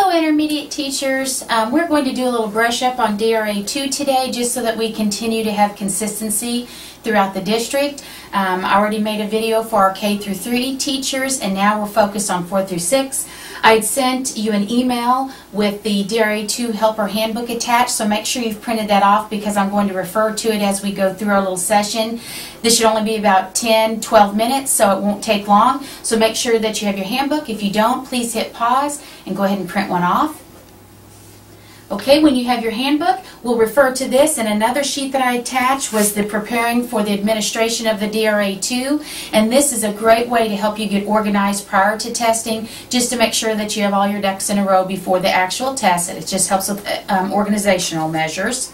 Hello intermediate teachers. We're going to do a little brush up on DRA2 today just so that we continue to have consistency throughout the district. I already made a video for our K through 3 teachers, and now we're focused on 4 through 6. I had sent you an email with the DRA2 Helper Handbook attached, so make sure you've printed that off because I'm going to refer to it as we go through our little session. This should only be about 10-12 minutes, so it won't take long. So make sure that you have your handbook. If you don't, please hit pause and go ahead and print one off. Okay, when you have your handbook, we'll refer to this, and another sheet that I attached was the Preparing for the Administration of the DRA2, and this is a great way to help you get organized prior to testing, just to make sure that you have all your ducks in a row before the actual test, and it just helps with organizational measures.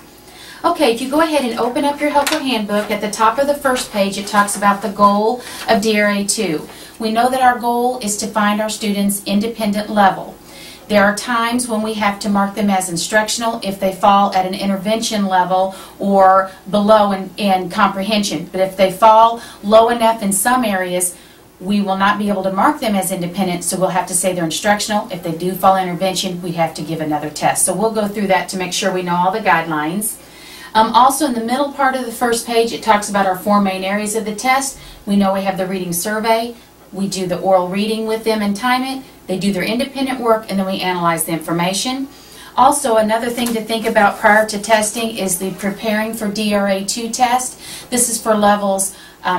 Okay, if you go ahead and open up your Helper Handbook, at the top of the first page it talks about the goal of DRA2. We know that our goal is to find our students' independent level. There are times when we have to mark them as instructional if they fall at an intervention level or below in comprehension. But if they fall low enough in some areas, we will not be able to mark them as independent, so we'll have to say they're instructional. If they do fall intervention, we have to give another test. So we'll go through that to make sure we know all the guidelines. Also in the middle part of the first page, it talks about our 4 main areas of the test. We know we have the reading survey. We do the oral reading with them and time it. They do their independent work, and then we analyze the information. Also, another thing to think about prior to testing is the Preparing for DRA2 test. This is for levels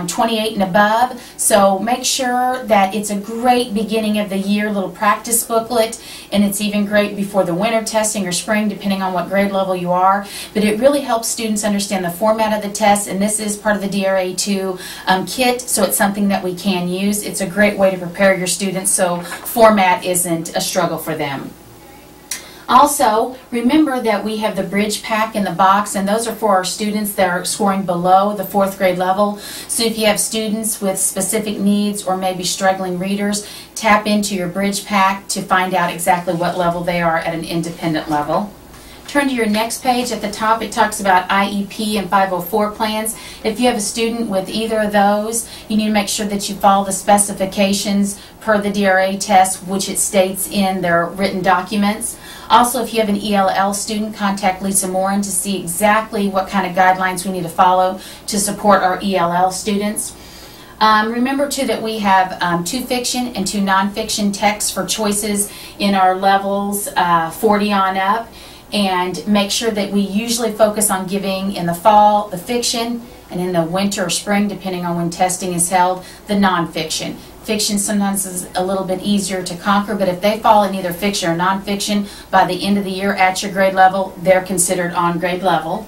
28 and above, so make sure that it's a great beginning of the year little practice booklet, and it's even great before the winter testing or spring, depending on what grade level you are. But it really helps students understand the format of the test, and this is part of the DRA2 kit, so it's something that we can use. It's a great way to prepare your students so format isn't a struggle for them. Also, remember that we have the bridge pack in the box, and those are for our students that are scoring below the 4th grade level. So if you have students with specific needs or maybe struggling readers, tap into your bridge pack to find out exactly what level they are at an independent level. Turn to your next page. At the top it talks about IEP and 504 plans. If you have a student with either of those, you need to make sure that you follow the specifications per the DRA test, which it states in their written documents. Also, if you have an ELL student, contact Lisa Morin to see exactly what kind of guidelines we need to follow to support our ELL students. Remember too that we have 2 fiction and 2 nonfiction texts for choices in our levels 40 on up. And make sure that we usually focus on giving in the fall the fiction, and in the winter or spring, depending on when testing is held, the nonfiction. Fiction sometimes is a little bit easier to conquer, but if they fall in either fiction or nonfiction, by the end of the year at your grade level, they're considered on grade level.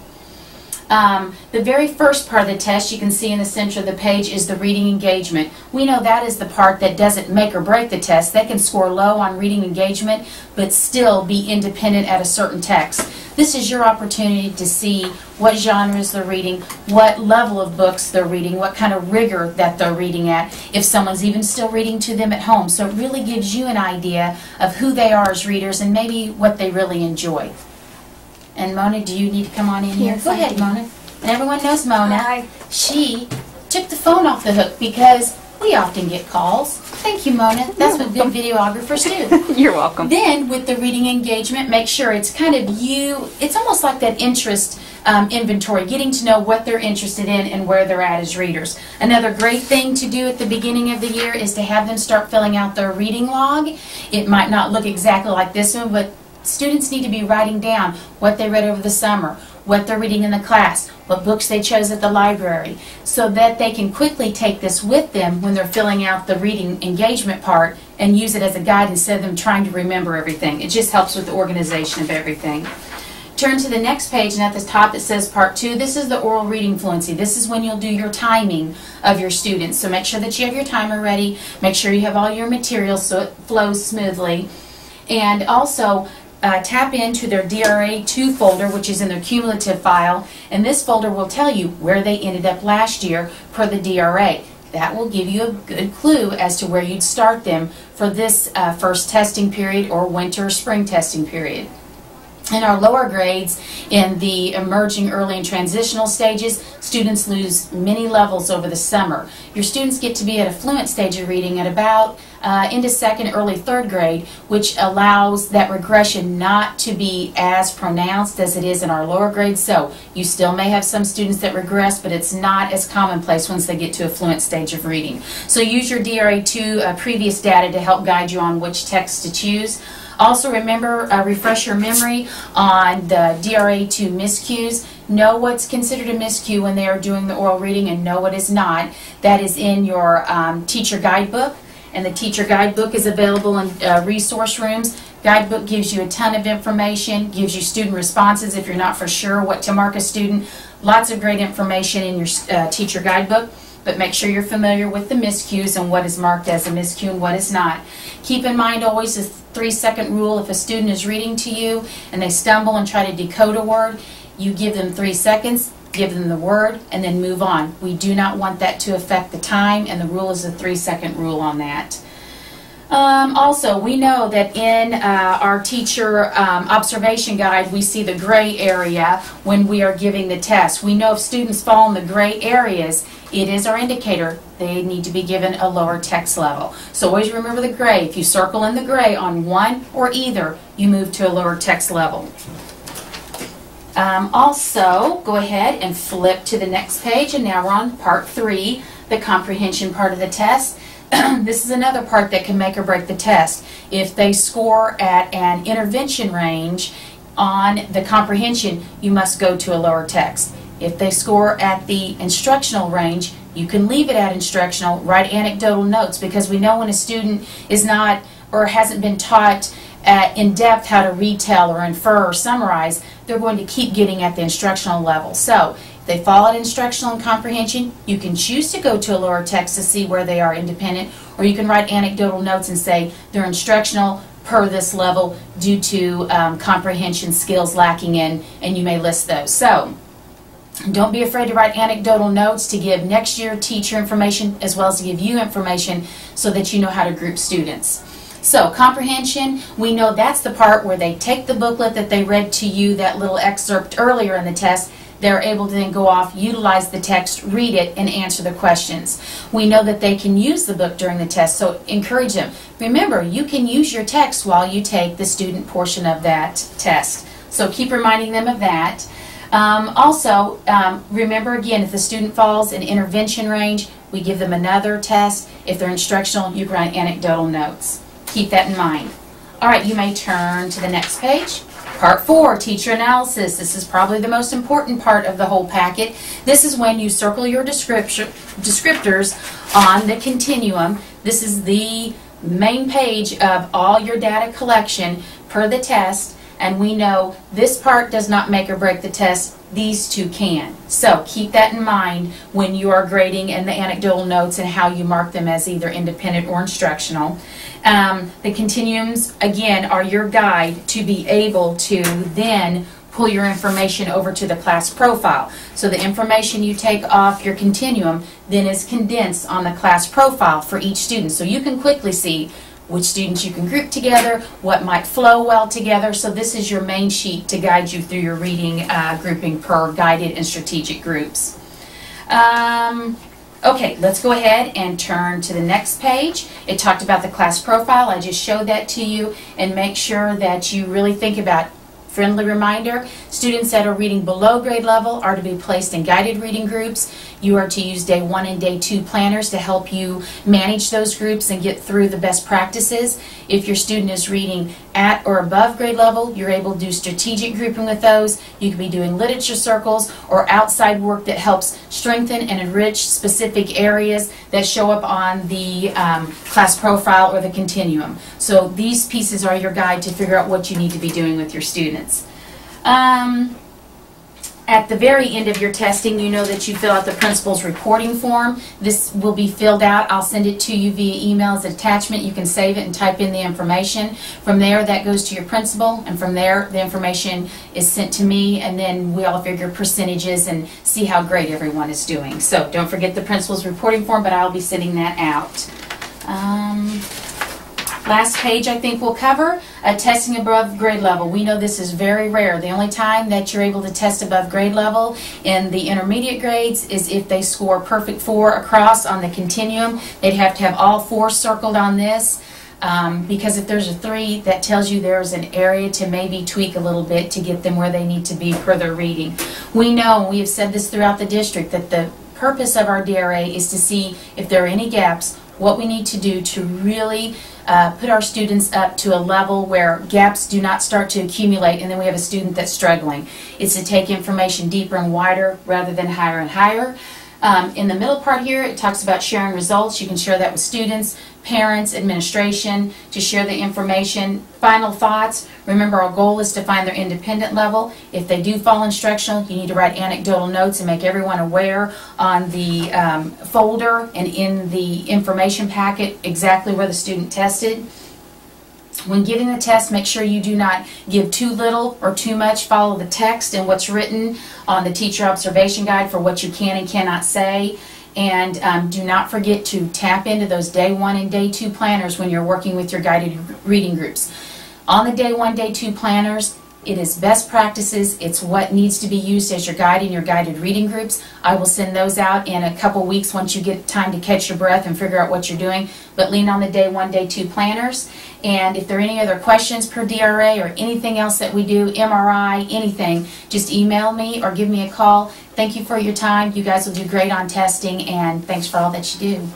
The very first part of the test, you can see in the center of the page, is the reading engagement. We know that is the part that doesn't make or break the test. They can score low on reading engagement but still be independent at a certain text. This is your opportunity to see what genres they're reading, what level of books they're reading, what kind of rigor that they're reading at, if someone's even still reading to them at home. So it really gives you an idea of who they are as readers and maybe what they really enjoy. And Mona, do you need to come on in here? Yes, Go ahead, Mona. And everyone knows Mona. Hi. She took the phone off the hook because we often get calls. Thank you, Mona. That's what good videographers do. You're welcome. Then, with the reading engagement, make sure it's kind of you. It's almost like that interest inventory, getting to know what they're interested in and where they're at as readers. Another great thing to do at the beginning of the year is to have them start filling out their reading log. It might not look exactly like this one, but students need to be writing down what they read over the summer, what they're reading in the class, what books they chose at the library, so that they can quickly take this with them when they're filling out the reading engagement part and use it as a guide instead of them trying to remember everything. It just helps with the organization of everything. Turn to the next page, and at the top it says Part 2. This is the oral reading fluency. This is when you'll do your timing of your students. So make sure that you have your timer ready. Make sure you have all your materials so it flows smoothly. And also, tap into their DRA2 folder, which is in their cumulative file, and this folder will tell you where they ended up last year per the DRA. That will give you a good clue as to where you'd start them for this first testing period or winter or spring testing period. In our lower grades, in the emerging, early, and transitional stages, students lose many levels over the summer. Your students get to be at a fluent stage of reading at about into second, early third grade, which allows that regression not to be as pronounced as it is in our lower grades. So you still may have some students that regress, but it's not as commonplace once they get to a fluent stage of reading. So use your DRA2 previous data to help guide you on which text to choose. Also remember, refresh your memory on the DRA2 miscues. Know what's considered a miscue when they are doing the oral reading and know what is not. That is in your teacher guidebook, and the teacher guidebook is available in resource rooms. Guidebook gives you a ton of information, gives you student responses if you're not for sure what to mark a student. Lots of great information in your teacher guidebook. But make sure you're familiar with the miscues and what is marked as a miscue and what is not. Keep in mind always the 3-second rule. If a student is reading to you and they stumble and try to decode a word, you give them 3 seconds, give them the word, and then move on. We do not want that to affect the time, and the rule is a 3-second rule on that. Also, we know that in our teacher observation guide, we see the gray area when we are giving the test. We know if students fall in the gray areas, it is our indicator they need to be given a lower text level. So always remember the gray. If you circle in the gray on one or either, you move to a lower text level. Also, go ahead and flip to the next page, and now we're on part 3, the comprehension part of the test. This is another part that can make or break the test. If they score at an intervention range on the comprehension, you must go to a lower text. If they score at the instructional range, you can leave it at instructional, write anecdotal notes, because we know when a student is not or hasn't been taught in depth how to retell or infer or summarize, they're going to keep getting at the instructional level. So if they fall at instructional and comprehension, you can choose to go to a lower text to see where they are independent, or you can write anecdotal notes and say they're instructional per this level due to comprehension skills lacking in, and you may list those. So don't be afraid to write anecdotal notes to give next year teacher information as well as to give you information so that you know how to group students. So comprehension, we know that's the part where they take the booklet that they read to you, that little excerpt earlier in the test. They're able to then go off, utilize the text, read it, and answer the questions. We know that they can use the book during the test, so encourage them. Remember, you can use your text while you take the student portion of that test. So keep reminding them of that. Also, remember again, if the student falls in intervention range, we give them another test. If they're instructional, you can write anecdotal notes. Keep that in mind. All right, you may turn to the next page. Part 4, teacher analysis. This is probably the most important part of the whole packet. This is when you circle your descriptors on the continuum. This is the main page of all your data collection per the test. And we know this part does not make or break the test. These two can. So keep that in mind when you are grading and the anecdotal notes and how you mark them as either independent or instructional. The continuums, again, are your guide to be able to then pull your information over to the class profile. So the information you take off your continuum then is condensed on the class profile for each student. So you can quickly see which students you can group together, what might flow well together. So this is your main sheet to guide you through your reading grouping per guided and strategic groups. Okay, let's go ahead and turn to the next page. It talked about the class profile. I just showed that to you, and make sure that you really think about. Friendly reminder, students that are reading below grade level are to be placed in guided reading groups. You are to use day 1 and day 2 planners to help you manage those groups and get through the best practices. If your student is reading at or above grade level, you're able to do strategic grouping with those. You could be doing literature circles or outside work that helps strengthen and enrich specific areas that show up on the class profile or the continuum. So these pieces are your guide to figure out what you need to be doing with your students. At the very end of your testing, you know that you fill out the principal's reporting form. This will be filled out. I'll send it to you via email as an attachment. You can save it and type in the information. From there, that goes to your principal, and from there, the information is sent to me, and then we all figure percentages and see how great everyone is doing. So don't forget the principal's reporting form, but I'll be sending that out. Last page I think we'll cover, testing above grade level. We know this is very rare. The only time that you're able to test above grade level in the intermediate grades is if they score perfect 4 across on the continuum. They'd have to have all 4 circled on this. Because if there's a 3, that tells you there's an area to maybe tweak a little bit to get them where they need to be per their reading. We know, and we have said this throughout the district, that the purpose of our DRA is to see if there are any gaps, what we need to do to really put our students up to a level where gaps do not start to accumulate and then we have a student that's struggling. It's to take information deeper and wider rather than higher and higher. In the middle part here, it talks about sharing results. You can share that with students, parents, administration, to share the information. Final thoughts, remember our goal is to find their independent level. If they do fall instructional, you need to write anecdotal notes and make everyone aware on the folder and in the information packet exactly where the student tested. When giving the test, make sure you do not give too little or too much. Follow the text and what's written on the teacher observation guide for what you can and cannot say. And do not forget to tap into those day 1 and day 2 planners when you're working with your guided reading groups. On the day 1, day 2 planners, it is best practices. It's what needs to be used as your guide in your guided reading groups. I will send those out in a couple weeks once you get time to catch your breath and figure out what you're doing. But lean on the day 1, day 2 planners. And if there are any other questions per DRA or anything else that we do, MRI, anything, just email me or give me a call. Thank you for your time. You guys will do great on testing, and thanks for all that you do.